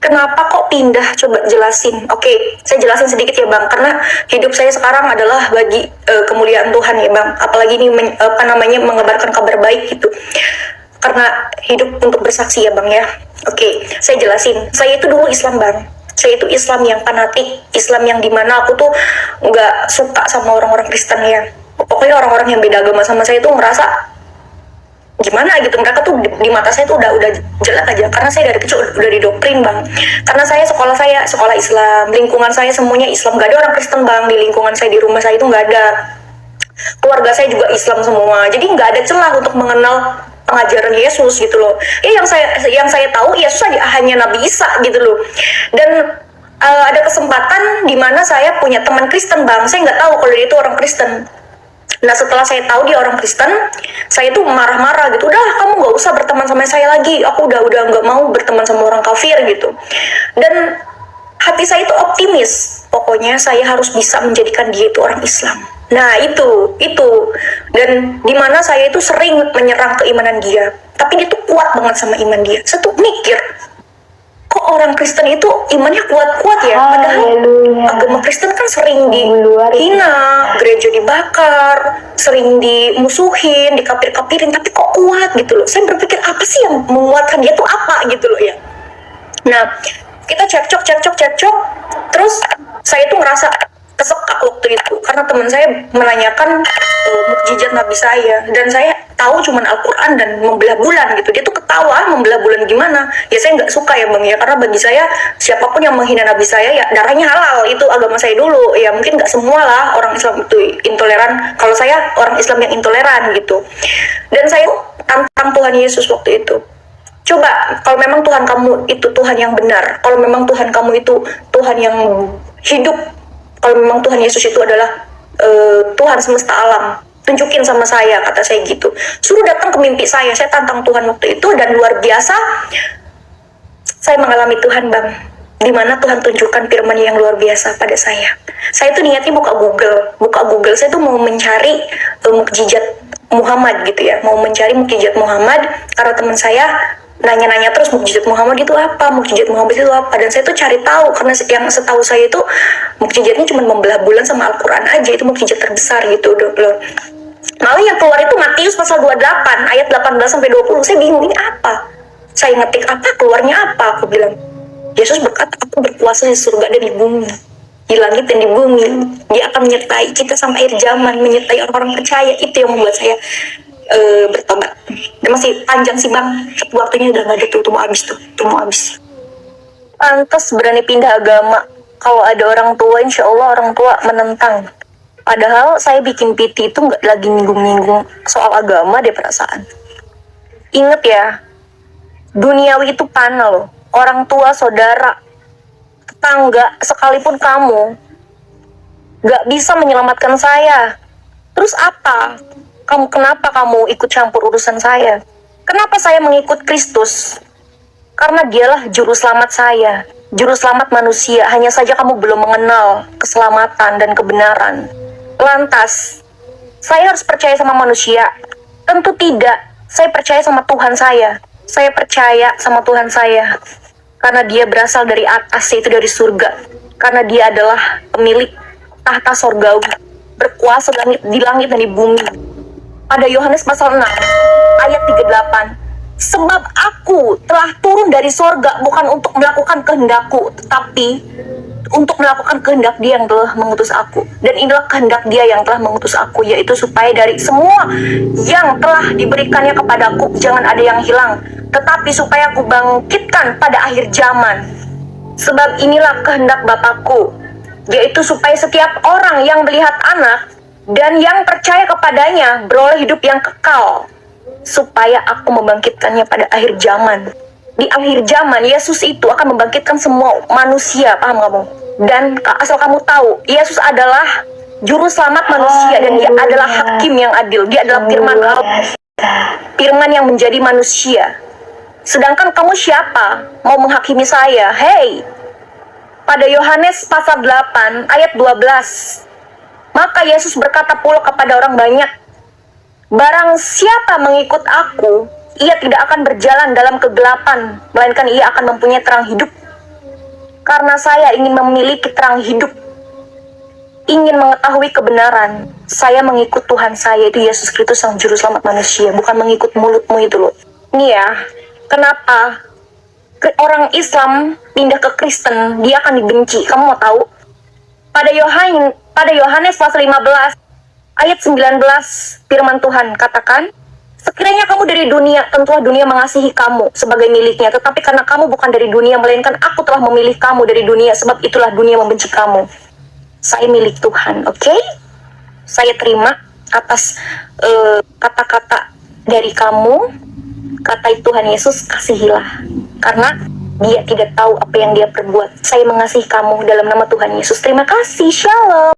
Kenapa kok pindah? Coba jelasin. Oke, saya jelasin sedikit ya Bang, karena hidup saya sekarang adalah bagi kemuliaan Tuhan ya Bang. Apalagi ini mengabarkan kabar baik gitu. Karena hidup untuk bersaksi ya Bang ya. Oke, saya jelasin. Saya itu dulu Islam Bang. Saya itu Islam yang fanatik, Islam yang dimana aku tuh nggak suka sama orang-orang Kristen ya. Pokoknya orang-orang yang beda agama sama saya itu ngerasa gimana gitu, mereka tuh di mata saya tuh udah jelek aja, karena saya dari kecil udah didoktrin Bang. Karena saya sekolah Islam, lingkungan saya semuanya Islam, gak ada orang Kristen Bang. Di lingkungan saya, di rumah saya itu gak ada. Keluarga saya juga Islam semua, jadi nggak ada celah untuk mengenal pengajaran Yesus gitu loh. Yang saya tahu Yesus hanya Nabi Isa gitu loh. Dan ada kesempatan di mana saya punya teman Kristen Bang. Saya nggak tahu kalau dia itu orang Kristen. Nah setelah saya tahu dia orang Kristen, saya tuh marah-marah gitu. Udah, kamu nggak usah berteman sama saya lagi. Aku udah nggak mau berteman sama orang kafir gitu. Dan hati saya itu optimis. Pokoknya saya harus bisa menjadikan dia itu orang Islam. Nah itu. Dan dimana saya itu sering menyerang keimanan dia. Tapi dia tuh kuat banget sama iman dia. Saya tuh mikir, kok orang Kristen itu imannya kuat-kuat ya? Padahal agama Kristen kan sering dihina, gereja dibakar, sering dimusuhin, dikapir-kapirin, tapi kok kuat gitu loh. Saya berpikir apa sih yang menguatkan dia tuh apa gitu loh ya. Nah, kita cekcok, terus saya tuh ngerasa kesekak waktu itu karena teman saya menanyakan mukjizat Nabi saya, dan saya tahu cuman Al-Quran dan membelah bulan gitu. Dia tuh ketawa, membelah bulan gimana? Ya saya nggak suka ya Bang ya, karena bagi saya siapapun yang menghina Nabi saya ya darahnya halal, itu agama saya dulu. Ya mungkin nggak semua lah orang Islam itu intoleran, kalau saya orang Islam yang intoleran gitu. Dan saya tantang Tuhan Yesus waktu itu. Coba, kalau memang Tuhan kamu itu Tuhan yang benar, kalau memang Tuhan kamu itu Tuhan yang hidup, kalau memang Tuhan Yesus itu adalah Tuhan semesta alam, tunjukin sama saya, kata saya gitu. Suruh datang ke mimpi saya tantang Tuhan waktu itu, dan luar biasa saya mengalami Tuhan Bang, dimana Tuhan tunjukkan firman yang luar biasa pada saya. Saya tuh niatnya buka Google, saya tuh mau mencari mukjizat Muhammad gitu ya, mau mencari mukjizat Muhammad, karena teman saya nanya-nanya terus mukjizat Muhammad itu apa, dan saya tuh cari tahu, karena yang setahu saya itu mukjizatnya cuma membelah bulan sama Al-Quran aja, itu mukjizat terbesar gitu loh. Malah yang keluar itu Matius pasal 28 ayat 18-20. Saya bingung ini apa, saya ngetik apa, keluarnya apa, aku bilang Yesus berkata, aku berkuasa di surga dan di bumi, di langit dan di bumi. Dia akan menyertai kita sampai akhir zaman, menyertai orang-orang percaya. Itu yang membuat saya bertobat. Dan masih panjang sih Bang, waktunya udah gak ada tuh mau habis. Pantas berani pindah agama. Kalau ada orang tua, insya Allah orang tua menentang. Padahal saya bikin PT itu gak lagi nyinggung-nyinggung soal agama deh perasaan. Ingat ya, duniawi itu panah loh. Orang tua, saudara, tetangga, sekalipun kamu gak bisa menyelamatkan saya. Terus apa? Kenapa kamu ikut campur urusan saya? Kenapa saya mengikut Kristus? Karena dialah juru selamat saya, juru selamat manusia. Hanya saja kamu belum mengenal keselamatan dan kebenaran. Lantas, saya harus percaya sama manusia? Tentu tidak. Saya percaya sama Tuhan saya. Saya percaya sama Tuhan saya. Karena dia berasal dari atas, yaitu dari surga. Karena dia adalah pemilik tahta sorgawi, berkuasa di langit dan di bumi. Pada Yohanes pasal 6 ayat 38, sebab aku telah turun dari sorga bukan untuk melakukan kehendakku, tetapi untuk melakukan kehendak dia yang telah mengutus aku. Dan inilah kehendak dia yang telah mengutus aku, yaitu supaya dari semua yang telah diberikannya kepadaku jangan ada yang hilang, tetapi supaya aku bangkitkan pada akhir zaman. Sebab inilah kehendak Bapakku, yaitu supaya setiap orang yang melihat anak dan yang percaya kepadanya beroleh hidup yang kekal, supaya aku membangkitkannya pada akhir zaman. Di akhir zaman, Yesus itu akan membangkitkan semua manusia, paham kamu? Dan asal kamu tahu, Yesus adalah juru selamat manusia, dan dia adalah hakim yang adil. Dia adalah firman yang menjadi manusia. Sedangkan kamu siapa mau menghakimi saya? Hei, pada Yohanes pasal 8 ayat 12, maka Yesus berkata pula kepada orang banyak, barang siapa mengikut aku, ia tidak akan berjalan dalam kegelapan, melainkan ia akan mempunyai terang hidup. Karena saya ingin memiliki terang hidup, ingin mengetahui kebenaran, saya mengikut Tuhan saya, itu Yesus Kristus Sang Juru Selamat manusia, bukan mengikut mulutmu itu loh. Nih ya, kenapa orang Islam pindah ke Kristen, dia akan dibenci. Kamu mau tahu? Pada Yohanes pasal 15 ayat 19, firman Tuhan katakan, sekiranya kamu dari dunia, tentulah dunia mengasihi kamu sebagai miliknya. Tetapi karena kamu bukan dari dunia, melainkan aku telah memilih kamu dari dunia, sebab itulah dunia membenci kamu. Saya milik Tuhan, oke? Saya terima atas kata-kata dari kamu, kata Tuhan Yesus, kasihilah. Karena dia tidak tahu apa yang dia perbuat. Saya mengasihi kamu dalam nama Tuhan Yesus. Terima kasih, shalom.